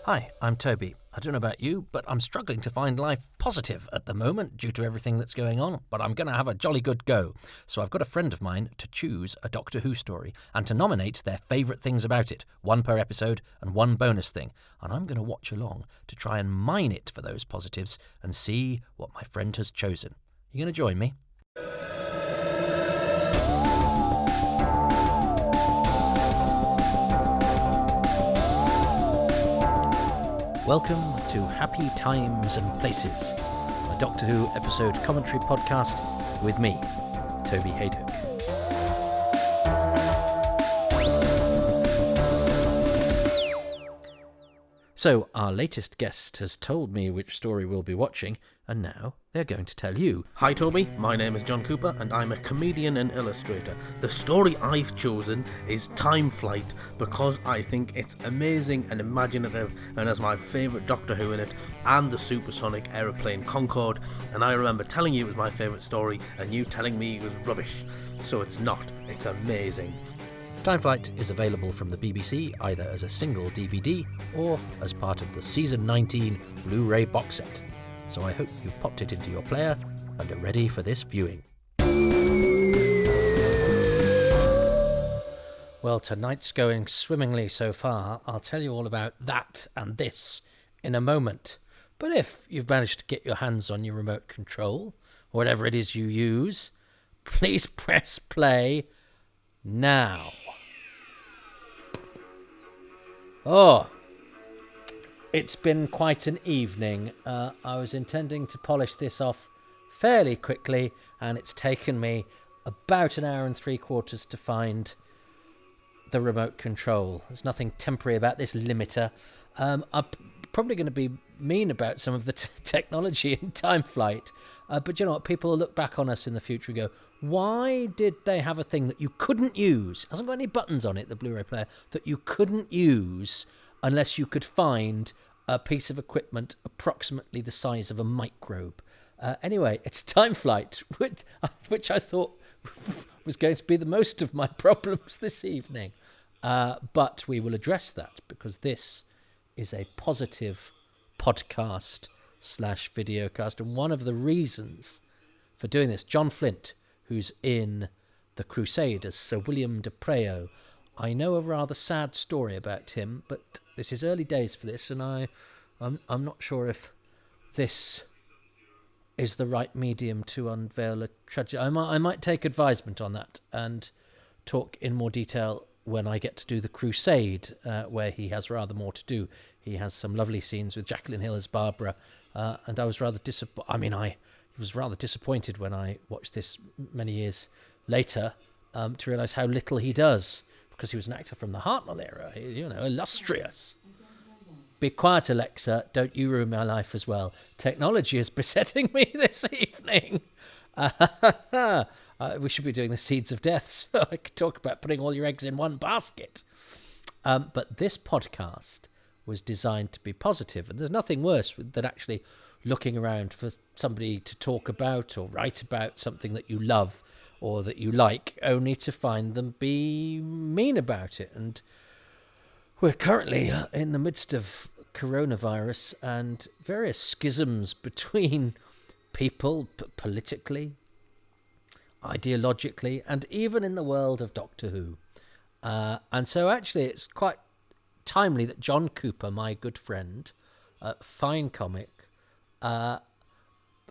Hi, I'm Toby. I don't know about you, but I'm struggling to find life positive at the moment due to everything that's going on, but I'm going to have a jolly good go. So I've got a friend of mine to choose a Doctor Who story and to nominate their favourite things about it, one per episode and one bonus thing. And I'm going to watch along to try and mine it for those positives and see what my friend has chosen. You going to join me? Welcome to Happy Times and Places, a Doctor Who episode commentary podcast with me, Toby Hadoke. So, our latest guest has told me which story we'll be watching, and now they're going to tell you. Hi Toby, my name is John Cooper and I'm a comedian and illustrator. The story I've chosen is Time Flight because I think it's amazing and imaginative and has my favourite Doctor Who in it and the supersonic aeroplane Concorde, and I remember telling you it was my favourite story and you telling me it was rubbish. So it's not, it's amazing. Time Flight is available from the BBC either as a single DVD or as part of the Season 19 Blu-ray box set. So I hope you've popped it into your player and are ready for this viewing. Well, tonight's going swimmingly so far. I'll tell you all about that and this in a moment. But if you've managed to get your hands on your remote control, or whatever it is you use, please press play now. Oh, it's been quite an evening. I was intending to polish this off fairly quickly, and it's taken me about an hour and 3/4 to find the remote control. There's nothing temporary about this limiter. I'm probably going to be mean about some of the technology in Time Flight, but you know what? People will look back on us in the future and go, why did they have a thing that you couldn't use? It hasn't got any buttons on it, the Blu-ray player, that you couldn't use unless you could find a piece of equipment approximately the size of a microbe. Anyway, it's Time Flight, which I thought was going to be the most of my problems this evening. But we will address that because this is a positive podcast / videocast. And one of the reasons for doing this, John Flint, who's in The Crusade as Sir William de Preo. I know a rather sad story about him, but this is early days for this, and I'm not sure if this is the right medium to unveil a tragedy. I might take advisement on that and talk in more detail when I get to do The Crusade, where he has rather more to do. He has some lovely scenes with Jacqueline Hill as Barbara, and I was rather disappointed. I was rather disappointed when I watched this many years later to realise how little he does, because he was an actor from the Hartnell era, illustrious. Be quiet, Alexa, don't you ruin my life as well. Technology is besetting me this evening. We should be doing the Seeds of Death, so I could talk about putting all your eggs in one basket. But this podcast was designed to be positive, and there's nothing worse than actually looking around for somebody to talk about or write about something that you love or that you like, only to find them be mean about it. And we're currently in the midst of coronavirus and various schisms between people, politically, ideologically, and even in the world of Doctor Who. And so actually it's quite timely that John Cooper, my good friend, fine comic,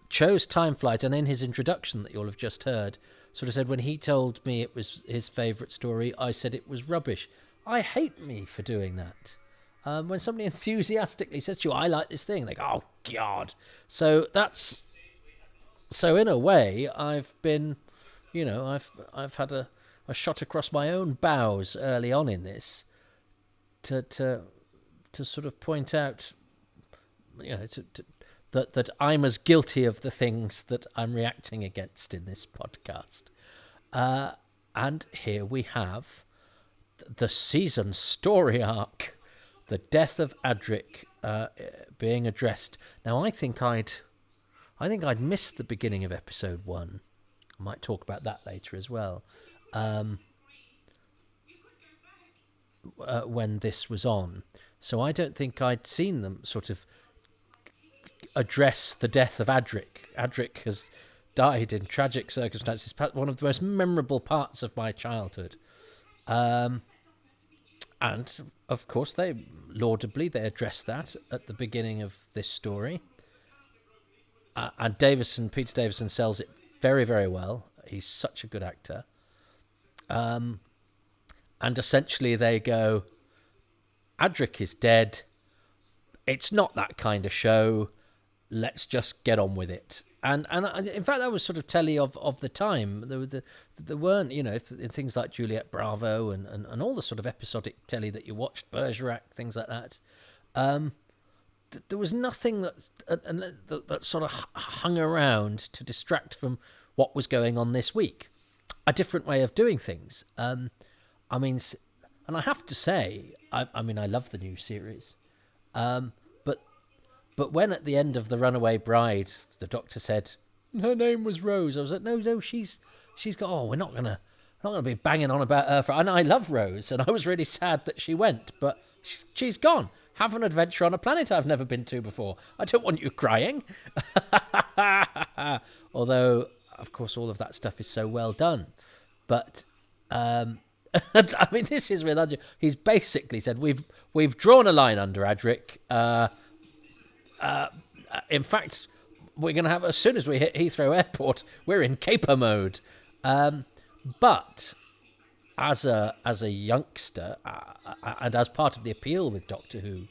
chose Time Flight, and in his introduction that you'll have just heard, sort of said when he told me it was his favourite story, I said it was rubbish. I hate me for doing that. When somebody enthusiastically says to you, I like this thing, they go, oh, God. So in a way, I've been, I've had a shot across my own bows early on in this to sort of point out, that I'm as guilty of the things that I'm reacting against in this podcast. And here we have the season story arc, the death of Adric, being addressed. Now, I think I'd missed the beginning of episode 1. I might talk about that later as well. when this was on, so I don't think I'd seen them sort of address the death of Adric. Adric has died in tragic circumstances, one of the most memorable parts of my childhood. And of course, they addressed that at the beginning of this story. And Peter Davison sells it very, very well. He's such a good actor. And essentially they go, Adric is dead. It's not that kind of show. Let's just get on with it. And in fact, that was sort of telly of the time. There weren't, things like Juliet Bravo and all the sort of episodic telly that you watched, Bergerac, things like that. There was nothing that sort of hung around to distract from what was going on this week. A different way of doing things. And I have to say, I love the new series. But when at the end of The Runaway Bride, the doctor said, her name was Rose, I was like, no, she's got, we're not gonna be banging on about her. And I love Rose, and I was really sad that she went, but she's gone. Have an adventure on a planet I've never been to before. I don't want you crying. Although, of course, all of that stuff is so well done. But, this is really... He's basically said, we've drawn a line under Adric. In fact, we're going to have, as soon as we hit Heathrow Airport, we're in caper mode. But as a youngster, and as part of the appeal with Doctor Who,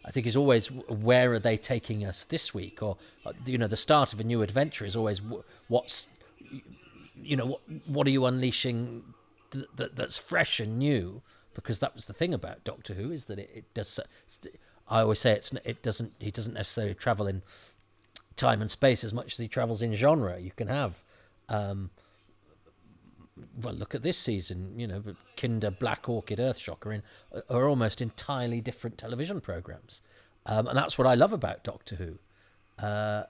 I think is always, where are they taking us this week? Or, the start of a new adventure is always what are you unleashing that's fresh and new? Because that was the thing about Doctor Who, is that it does. I always say he doesn't necessarily travel in time and space as much as he travels in genre. You can have, look at this season, Kinder, Black Orchid, Earthshock are almost entirely different television programs. And that's what I love about Doctor Who,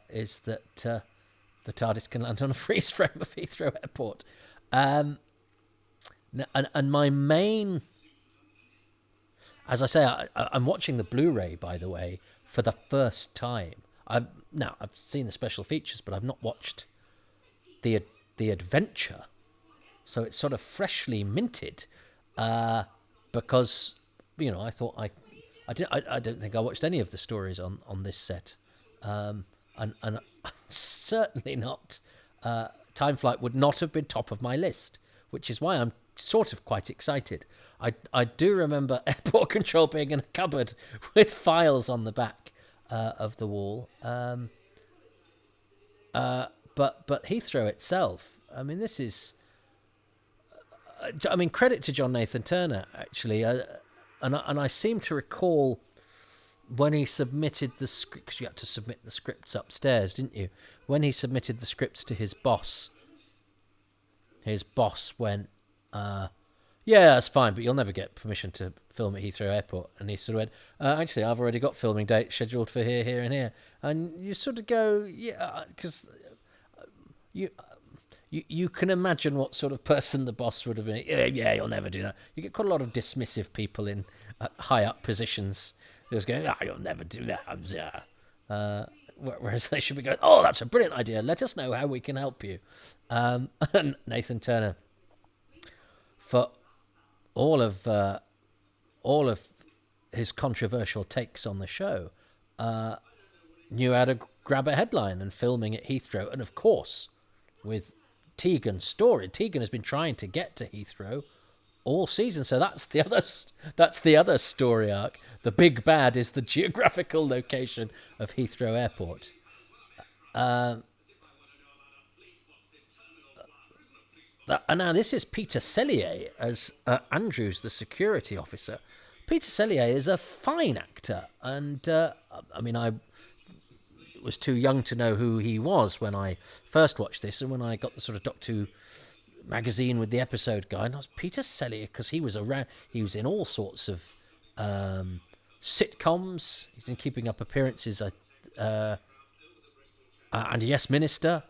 is that the TARDIS can land on a freeze frame of Heathrow Airport. And my main... As I say, I'm watching the Blu-ray, by the way, for the first time. I've seen the special features, but I've not watched the adventure. So it's sort of freshly minted, because I thought I don't think I watched any of the stories on this set, and certainly not. Time Flight would not have been top of my list, which is why I'm sort of quite excited. I do remember Airport Control being in a cupboard with files on the back of the wall. But Heathrow itself, this is... credit to John Nathan Turner, actually. And I seem to recall when he submitted the script, because you had to submit the scripts upstairs, didn't you? When he submitted the scripts to his boss went... yeah, that's fine, but you'll never get permission to film at Heathrow Airport. And he sort of went, actually, I've already got filming dates scheduled for here, here, and here. And you sort of go, yeah, because you can imagine what sort of person the boss would have been. Yeah, you'll never do that. You get quite a lot of dismissive people in high-up positions just going, you'll never do that. Whereas they should be going, that's a brilliant idea. Let us know how we can help you. And Nathan Turner, for all of his controversial takes on the show, knew how to grab a headline and filming at Heathrow. And of course, with Tegan's story, Tegan has been trying to get to Heathrow all season. So that's the other story arc. The big bad is the geographical location of Heathrow Airport. And now this is Peter Sellier as Andrews, the security officer. Peter Sellier is a fine actor, and I was too young to know who he was when I first watched this, and when I got the sort of Doctor Who magazine with the episode guide, and I was Peter Sellier, because he was around. He was in all sorts of sitcoms. He's in Keeping Up Appearances, and Yes Minister,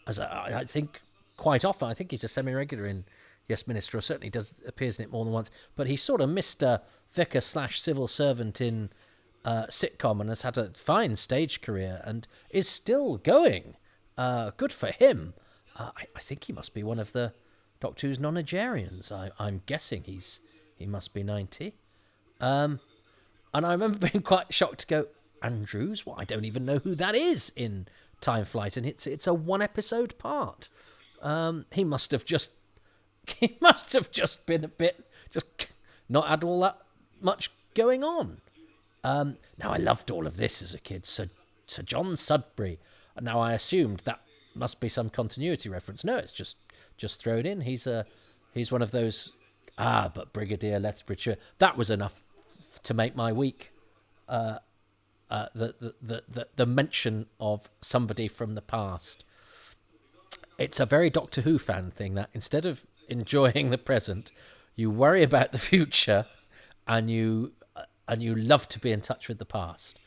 as I think quite often. I think he's a semi-regular in Yes Minister, or certainly appears in it more than once. But he's sort of Mr. Vicar / civil servant in sitcom, and has had a fine stage career and is still going. Good for him. I think he must be one of the Doctor Who's nonagerians. I'm guessing he must be 90. And I remember being quite shocked to go, Andrews? Well, I don't even know who that is in Time Flight, and it's a one episode part. He must have just been a bit, just not had all that much going on. Now, I loved all of this as a kid. Sir John Sudbury. Now, I assumed that must be some continuity reference. No, it's just thrown in. He's one of those. But Brigadier Lethbridge. That was enough to make my week. The mention of somebody from the past. It's a very Doctor Who fan thing that instead of enjoying the present, you worry about the future, and you love to be in touch with the past.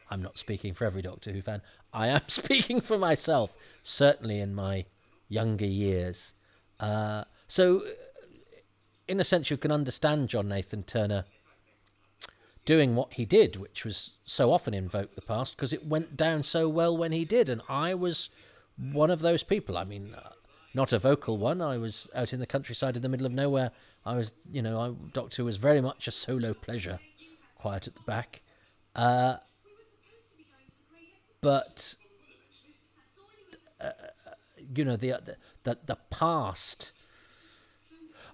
I'm not speaking for every Doctor Who fan. I am speaking for myself, certainly in my younger years. So, in a sense, you can understand John Nathan Turner doing what he did, which was so often invoke the past, because it went down so well when he did, and I was one of those people. I mean, not a vocal one. I was out in the countryside in the middle of nowhere. Doctor Who was very much a solo pleasure, quiet at the back. But the past,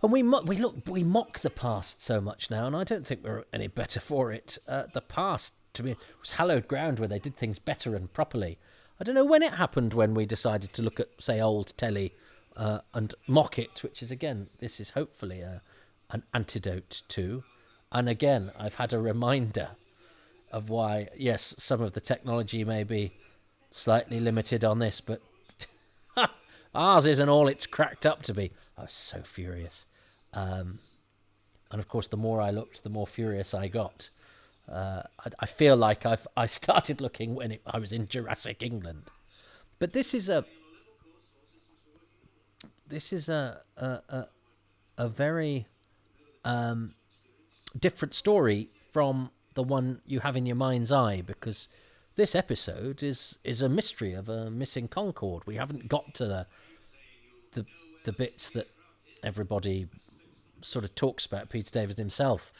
and we mock the past so much now, and I don't think we're any better for it. The past, to me, was hallowed ground where they did things better and properly. I don't know when it happened, when we decided to look at, say, old telly and mock it, which is, again, this is hopefully an antidote to. And again, I've had a reminder of why, yes, some of the technology may be slightly limited on this, but ours isn't all it's cracked up to be. I was so furious. And of course, the more I looked, the more furious I got. I feel like I started looking when I was in Jurassic England. But this is a very different story from the one you have in your mind's eye, because this episode is a mystery of a missing Concorde. We haven't got to the bits that everybody sort of talks about. Peter Davis himself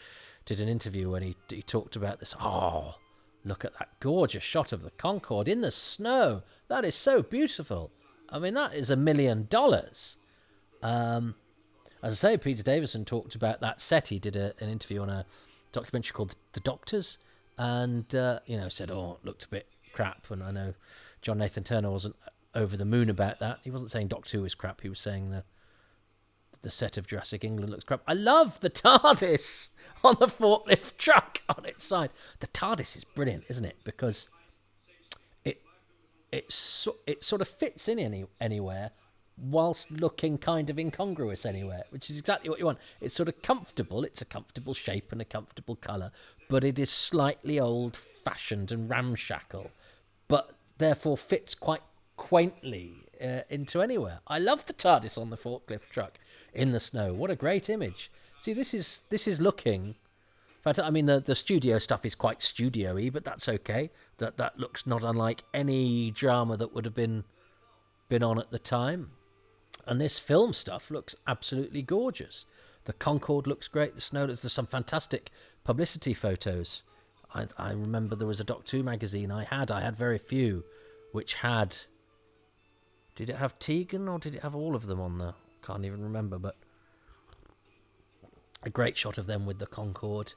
did an interview when he talked about this. Oh, look at that gorgeous shot of the Concorde in the snow. That is so beautiful. I mean, that is $1 million. As I say, Peter Davison talked about that set. He did an interview on a documentary called The Doctors, and said, it looked a bit crap. And I know John Nathan Turner wasn't over the moon about that. He wasn't saying Doctor Who is crap. He was saying the set of Jurassic England looks crap. I love the TARDIS on the forklift truck on its side. The TARDIS is brilliant, isn't it? Because it sort of fits in anywhere, whilst looking kind of incongruous anywhere, which is exactly what you want. It's sort of comfortable. It's a comfortable shape and a comfortable colour, but it is slightly old-fashioned and ramshackle, but therefore fits quite quaintly into anywhere. I love the TARDIS on the forklift truck in the snow. What a great image. See, this is looking... In fact, I mean, the studio stuff is quite studio-y, but that's okay. That looks not unlike any drama that would have been on at the time. And this film stuff looks absolutely gorgeous. The Concorde looks great. The snow, there's some fantastic publicity photos. I remember there was a Doctor Who magazine I had very few, which had... Did it have Tegan or did it have all of them on there? Can't even remember, but a great shot of them with the Concorde.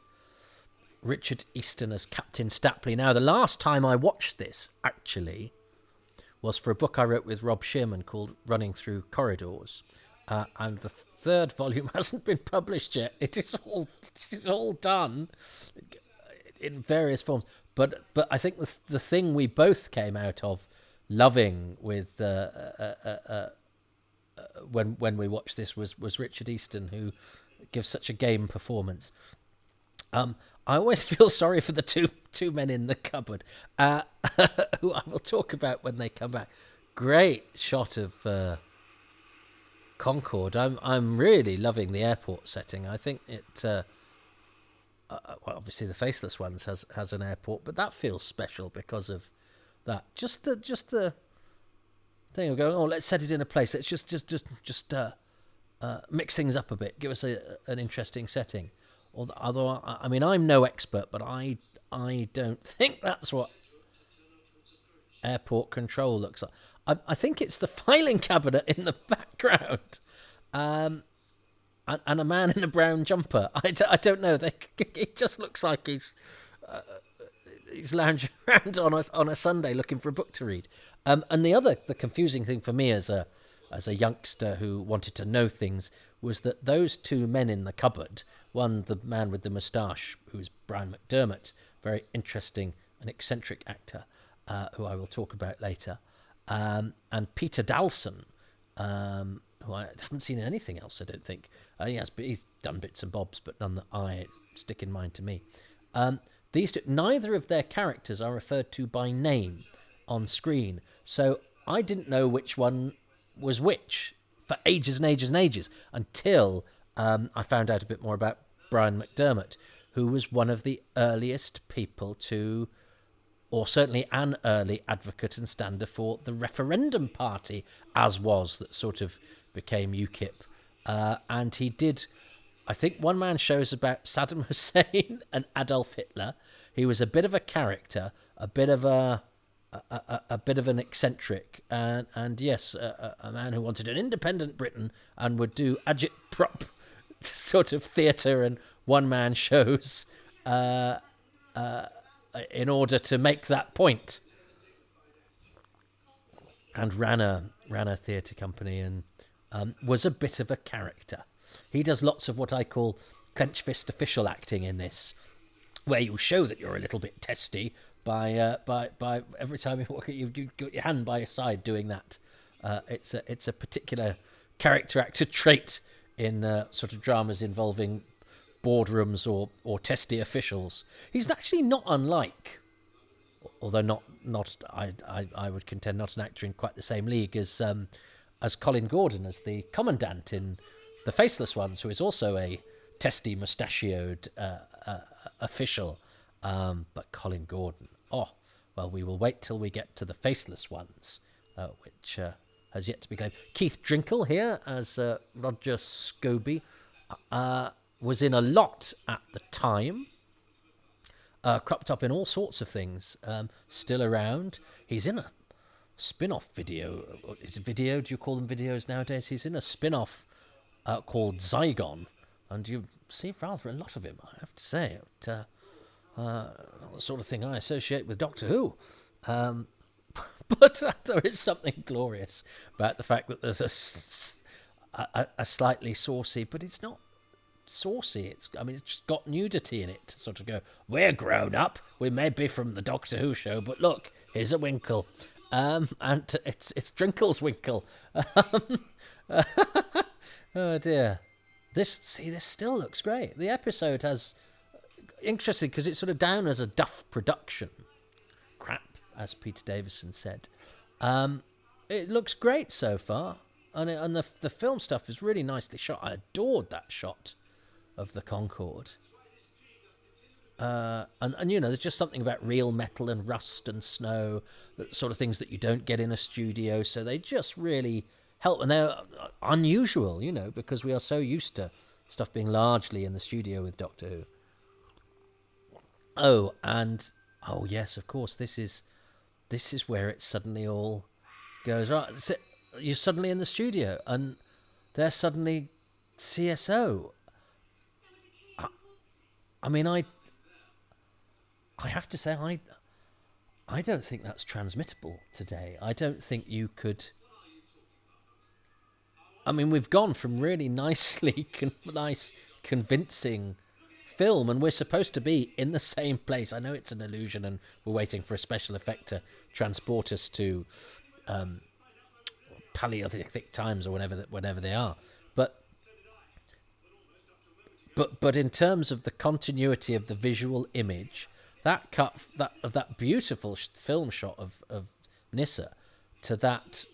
Richard Easton as Captain Stapley. Now, the last time I watched this, actually, was for a book I wrote with Rob Shearman called Running Through Corridors. And the third volume hasn't been published yet. It is all done in various forms. But I think the thing we both came out of loving with when we watched this was Richard Easton, who gives such a game performance. I always feel sorry for the two men in the cupboard, who I will talk about when they come back. Great shot of Concorde. I'm really loving the airport setting. I think it. Well, obviously the Faceless Ones has an airport, but that feels special because of that. Just the thing of going, oh, let's set it in a place. Let's just mix things up a bit. Give us an interesting setting. Although I mean, I'm no expert, but I don't think that's what airport control looks like. I think it's the filing cabinet in the background, and a man in a brown jumper. I don't know. It just looks like he's lounging around on a Sunday looking for a book to read. And the confusing thing for me as a youngster who wanted to know things was that those two men in the cupboard, one, the man with the moustache, who's Brian McDermott, very interesting and eccentric actor, who I will talk about later, and Peter Dalson, who I haven't seen in anything else, I don't think. He's done bits and bobs, but none that I stick in mind to me. These two, neither of their characters are referred to by name on screen, so I didn't know which one was which for ages and ages and ages until I found out a bit more about Brian McDermott, who was one of the earliest people to, or certainly an early advocate and stander for the referendum party, as was, that sort of became UKIP. And he did, I think, one-man shows about Saddam Hussein and Adolf Hitler. He was a bit of a character, a bit of an eccentric, and yes, a man who wanted an independent Britain and would do agitprop sort of theatre and one-man shows in order to make that point, and ran a theatre company and was a bit of a character. He does lots of what I call clench fist official acting in this, where you show that you're a little bit testy by every time you walk, you've got your hand by your side doing that. It's a particular character actor trait in sort of dramas involving boardrooms or testy officials. He's actually not unlike, although not I would contend not an actor in quite the same league as Colin Gordon as the commandant in The Faceless Ones, who is also a testy mustachioed official. But Colin Gordon, well, we will wait till we get to The Faceless Ones, which has yet to be claimed. Keith Drinkle here as Roger Scobie was in a lot at the time, cropped up in all sorts of things, still around. He's in a spin-off video. Is it video? Do you call them videos nowadays? He's in a spin-off called Zygon, and you see rather a lot of him, I have to say. The sort of thing I associate with Doctor Who. But there is something glorious about the fact that there's a slightly saucy, but it's not saucy. It's just got nudity in it to sort of go, we're grown up. We may be from the Doctor Who show, but look, here's a winkle. And it's Drinkle's winkle. Oh dear. This still looks great. The episode has, interesting because it's sort of down as a duff production. Crap, as Peter Davison said. It looks great so far. And the film stuff is really nicely shot. I adored that shot of the Concorde. And you know, there's just something about real metal and rust and snow, that sort of things that you don't get in a studio. So they just really help, and they're unusual, you know, because we are so used to stuff being largely in the studio with Doctor Who. Oh yes, of course, this is where it suddenly all goes right. So you're suddenly in the studio, and they're suddenly CSO. I mean, I have to say, I don't think that's transmittable today. I don't think you could. I mean, we've gone from really nice, convincing film, and we're supposed to be in the same place. I know it's an illusion, and we're waiting for a special effect to transport us to Paleolithic times or whenever they are. But in terms of the continuity of the visual image, that cut of that beautiful film shot of Nyssa to that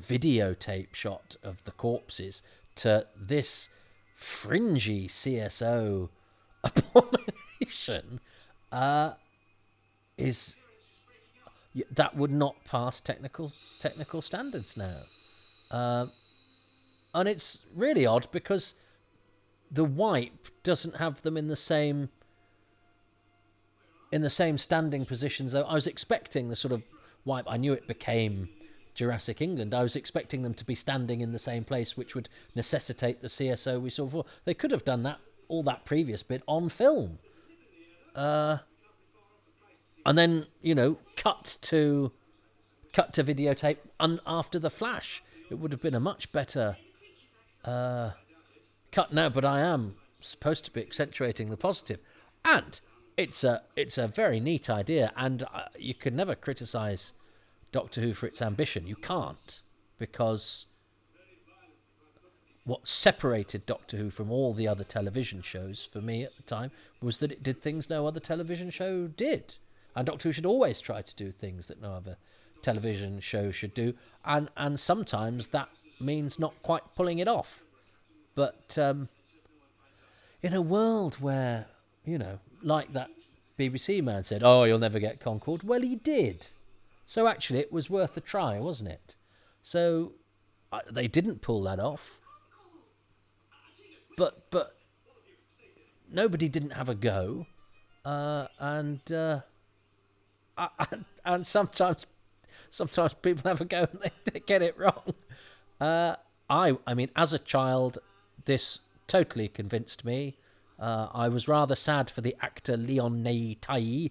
videotape shot of the corpses to this fringy CSO abomination is that would not pass technical standards now. And it's really odd because the wipe doesn't have them in the same standing positions. Though I was expecting the sort of wipe. I knew it became Jurassic England. I was expecting them to be standing in the same place, which would necessitate the CSO we saw before. They could have done all that previous bit on film, and then cut to videotape after the flash. It would have been a much better cut now. But I am supposed to be accentuating the positive, and it's a very neat idea, and you can never criticise Doctor Who for its ambition. You can't, because what separated Doctor Who from all the other television shows for me at the time was that it did things no other television show did. And Doctor Who should always try to do things that no other television show should do. And sometimes that means not quite pulling it off. But in a world where, like that BBC man said, oh, you'll never get Concorde. Well, he did. So actually it was worth a try, wasn't it? So they didn't pull that off. But nobody didn't have a go. And sometimes people have a go and they get it wrong. I mean, as a child, this totally convinced me. I was rather sad for the actor Leon Tai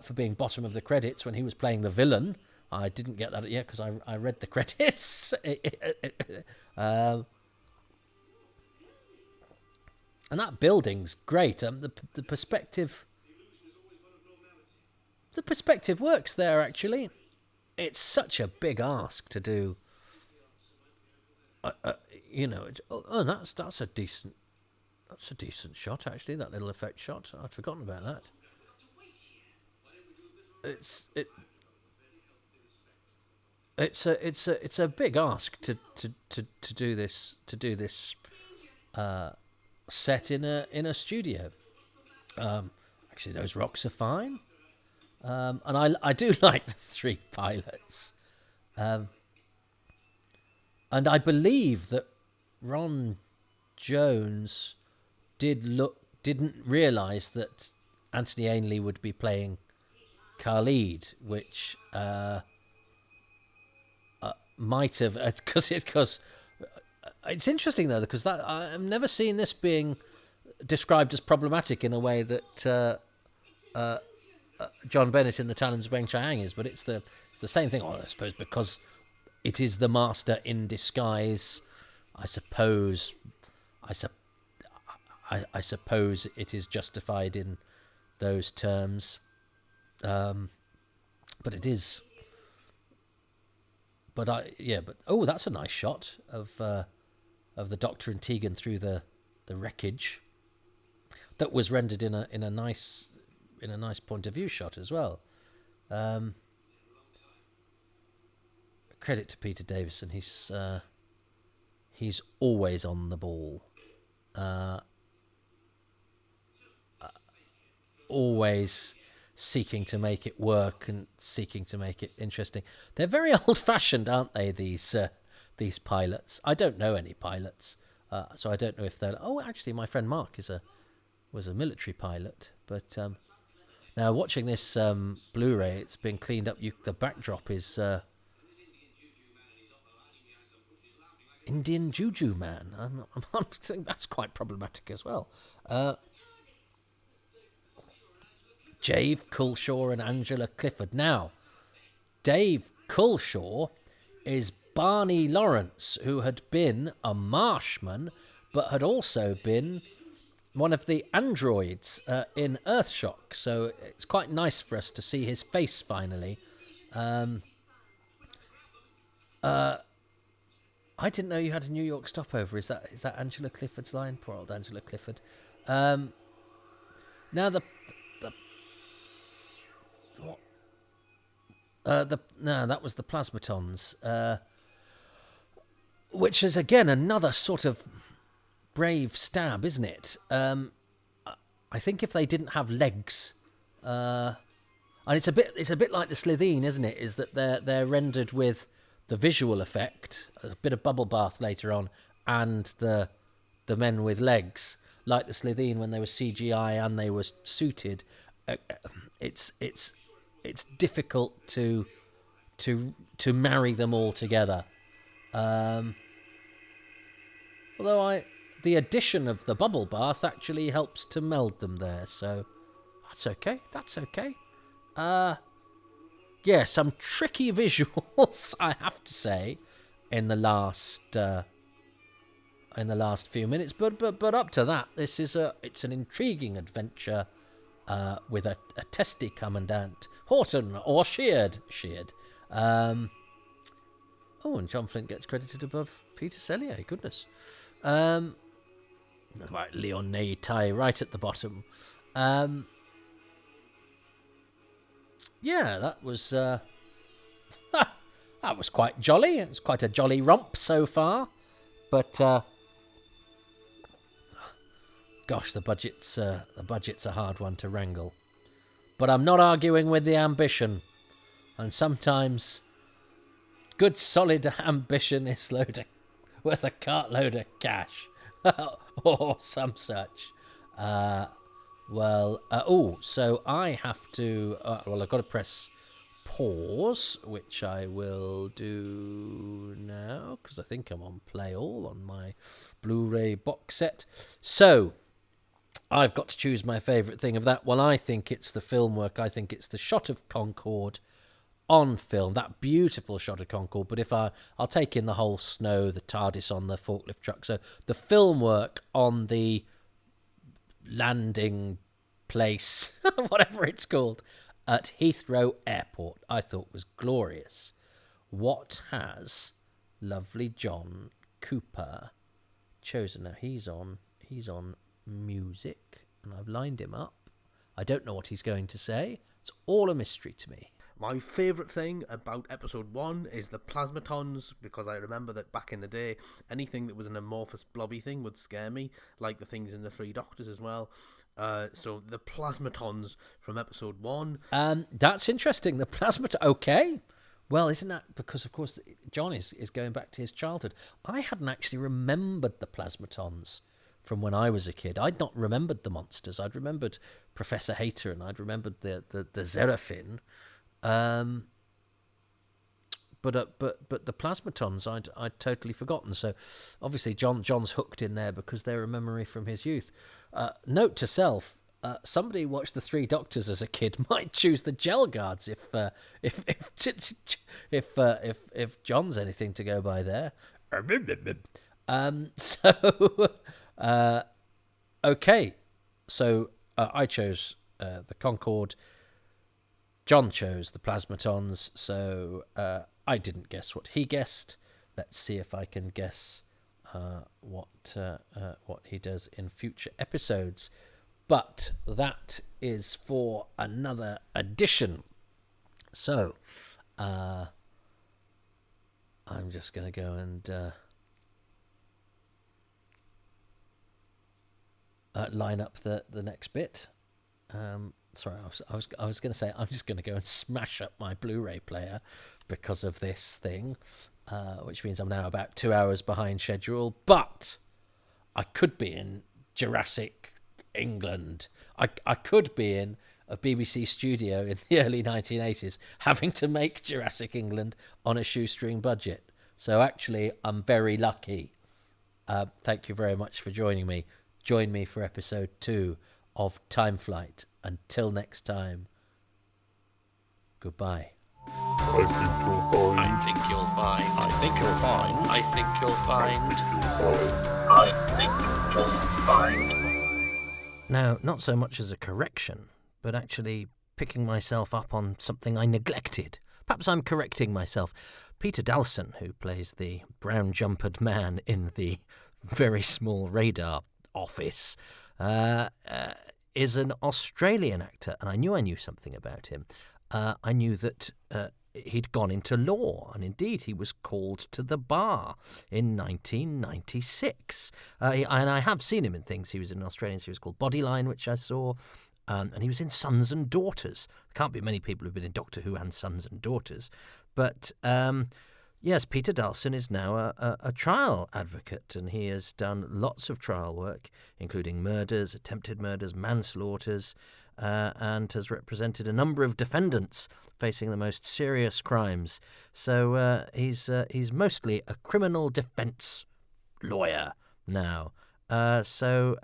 for being bottom of the credits when he was playing the villain. I didn't get that yet because I read the credits. And that building's great. The perspective works there, actually. It's such a big ask to do. That's a decent shot, actually. That little effect shot. I'd forgotten about that. It's a big ask to do this set in a studio. Actually, those rocks are fine. And I do like the 3 pilots. And I believe that Ron Jones didn't realise that Anthony Ainley would be playing Khalid, which might have, because it's interesting though, because I've never seen this being described as problematic in a way that John Bennett in The Talons of Weng Chiang is, but it's the same thing, I suppose, because it is the master in disguise. I suppose it is justified in those terms, but it is. But that's a nice shot of the Doctor and Tegan through the wreckage. That was rendered in a nice point of view shot as well. Credit to Peter Davison. He's always on the ball. Always seeking to make it work and seeking to make it interesting. They're very old-fashioned, aren't they? These pilots. I don't know any pilots, so I don't know if they're. Oh, actually, my friend Mark was a military pilot. But now watching this Blu-ray, it's been cleaned up. The backdrop is Indian Juju Man. I think that's quite problematic as well. Dave Culshaw and Angela Clifford. Now, Dave Culshaw is Barney Lawrence, who had been a Marshman, but had also been one of the androids in Earthshock. So it's quite nice for us to see his face finally. I didn't know you had a New York stopover. Is that Angela Clifford's line? Poor old Angela Clifford. Now that was the plasmatons. which is again another sort of brave stab, isn't it? I think if they didn't have legs, and it's a bit like the Slitheen, isn't it? Is that they're rendered with the visual effect, a bit of bubble bath later on, and the men with legs, like the Slitheen when they were CGI and they were suited. It's difficult to marry them all together. Although the addition of the bubble bath actually helps to meld them there, so that's okay. Yeah, some tricky visuals, I have to say, in the last few minutes. But up to that, it's an intriguing adventure with a testy commandant, Horton or Sheard. And John Flint gets credited above Peter Sellier. Goodness. Right, Leon Tai right at the bottom. Yeah, that was that was quite jolly. It's quite a jolly romp so far, but gosh, the budget's a hard one to wrangle. But I'm not arguing with the ambition, and sometimes good solid ambition is worth a cartload of cash, or some such. So I have to... I've got to press pause, which I will do now, because I think I'm on Play All on my Blu-ray box set. So, I've got to choose my favourite thing of that. Well, I think it's the film work. I think it's the shot of Concorde on film, that beautiful shot of Concorde. But if I'll take in the whole snow, the TARDIS on the forklift truck. So, the film work on the landing place, whatever it's called, at Heathrow Airport, I thought was glorious. What has lovely John Cooper chosen? Now he's on music, and I've lined him up. I don't know what he's going to say. It's all a mystery to me. My favourite thing about episode 1 is the plasmatons, because I remember that back in the day, anything that was an amorphous blobby thing would scare me, like the things in the Three Doctors as well. So the plasmatons from episode 1. That's interesting. The plasmaton. Okay. Well, isn't that because, of course, John is going back to his childhood. I hadn't actually remembered the plasmatons from when I was a kid. I'd not remembered the monsters. I'd remembered Professor Hater, and I'd remembered the Xeraphim. But the plasmatons I'd totally forgotten. So obviously John's hooked in there because they're a memory from his youth. Note to self: somebody watched the Three Doctors as a kid might choose the Gel Guards if John's anything to go by there. Okay, so I chose the Concorde. John chose the plasmatons, so I didn't guess what he guessed. Let's see if I can guess what he does in future episodes. But that is for another edition. So I'm just going to go and line up the next bit. Sorry, I was going to say I'm just going to go and smash up my Blu-ray player because of this thing, which means I'm now about 2 hours behind schedule. But I could be in Jurassic England. I could be in a BBC studio in the early 1980s having to make Jurassic England on a shoestring budget. So actually, I'm very lucky. Thank you very much for joining me. Join me for episode 2 of Time Flight. Until next time, goodbye. I think you'll find. Now, not so much as a correction, but actually picking myself up on something I neglected. Perhaps I'm correcting myself. Peter Dalston, who plays the brown-jumpered man in the very small radar office, is an Australian actor, and I knew something about him. I knew that he'd gone into law, and indeed he was called to the bar in 1996. And I have seen him in things. He was in an Australian series called Bodyline, which I saw, and he was in Sons and Daughters. There can't be many people who've been in Doctor Who and Sons and Daughters. But yes, Peter Dawson is now a trial advocate, and he has done lots of trial work, including murders, attempted murders, manslaughters, and has represented a number of defendants facing the most serious crimes. So he's mostly a criminal defence lawyer now. So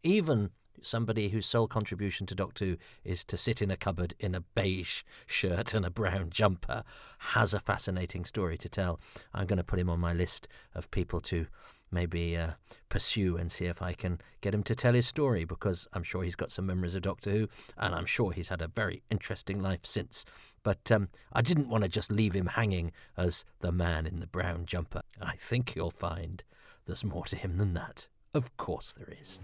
even somebody whose sole contribution to Doctor Who is to sit in a cupboard in a beige shirt and a brown jumper has a fascinating story to tell. I'm going to put him on my list of people to maybe pursue and see if I can get him to tell his story, because I'm sure he's got some memories of Doctor Who, and I'm sure he's had a very interesting life since. But I didn't want to just leave him hanging as the man in the brown jumper. I think you'll find there's more to him than that. Of course there is.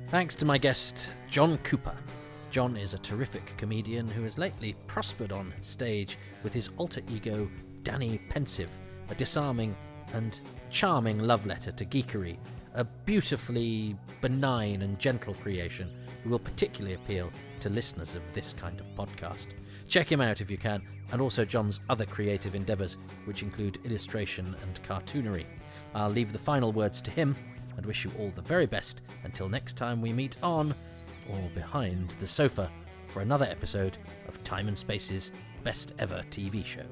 Thanks to my guest, John Cooper. John is a terrific comedian who has lately prospered on stage with his alter ego, Danny Pensive, a disarming and charming love letter to geekery, a beautifully benign and gentle creation who will particularly appeal to listeners of this kind of podcast. Check him out if you can, and also John's other creative endeavours, which include illustration and cartoonery. I'll leave the final words to him and wish you all the very best until next time we meet on, or behind the sofa, for another episode of Time and Space's best ever TV show.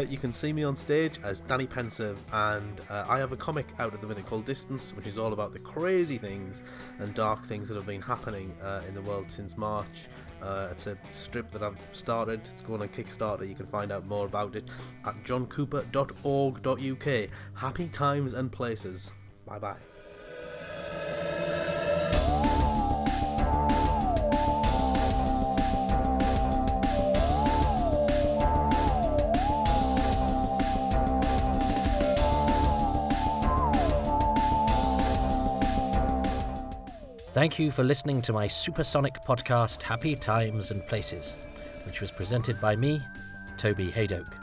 You can see me on stage as Danny Pensive, and I have a comic out at the minute called Distance, which is all about the crazy things and dark things that have been happening in the world since March. It's a strip that I've started. It's going on Kickstarter. You can find out more about it at johncooper.org.uk. Happy times and places. Bye bye. Thank you for listening to my supersonic podcast, Happy Times and Places, which was presented by me, Toby Hadoke.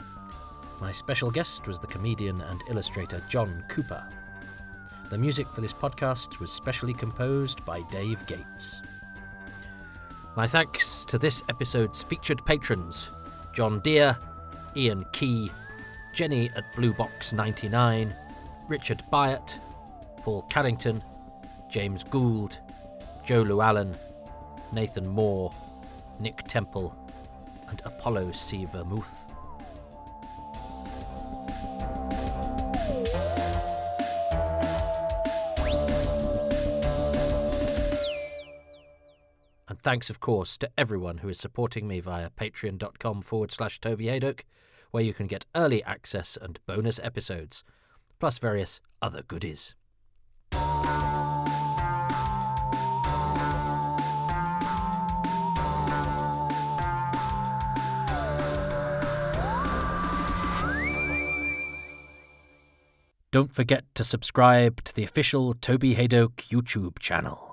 My special guest was the comedian and illustrator John Cooper. The music for this podcast was specially composed by Dave Gates. My thanks to this episode's featured patrons: John Deere, Ian Key, Jenny at Blue Box 99, Richard Byatt, Paul Carrington, James Gould, Joe Llewellyn, Nathan Moore, Nick Temple, and Apollo C. Vermouth. And thanks, of course, to everyone who is supporting me via patreon.com/Toby Hadoke, where you can get early access and bonus episodes, plus various other goodies. Don't forget to subscribe to the official Toby Hadoke YouTube channel.